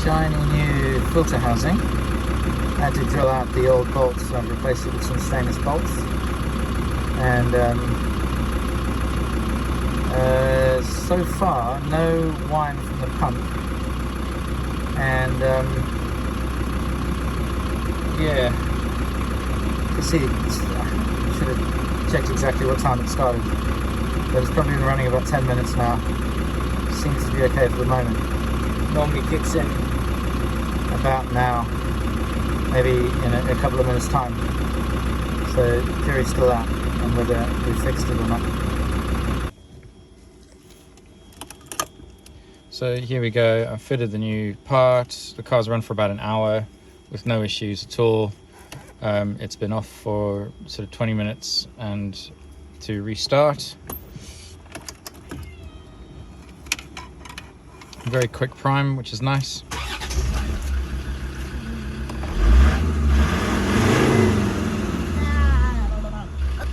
shiny new filter housing. I had to drill out the old bolts, so I've replaced it with some stainless bolts. And so far, no whine from the pump. And yeah, you can see, I should have checked exactly what time it started, but it's probably been running about 10 minutes now. Seems to be okay for the moment. Normally kicks in about now, maybe in a couple of minutes time. So the jury's still out on whether we fixed it or not. So here we go, I fitted the new part. The car's run for about an hour with no issues at all. It's been off for sort of 20 minutes, and to restart, very quick prime, which is nice.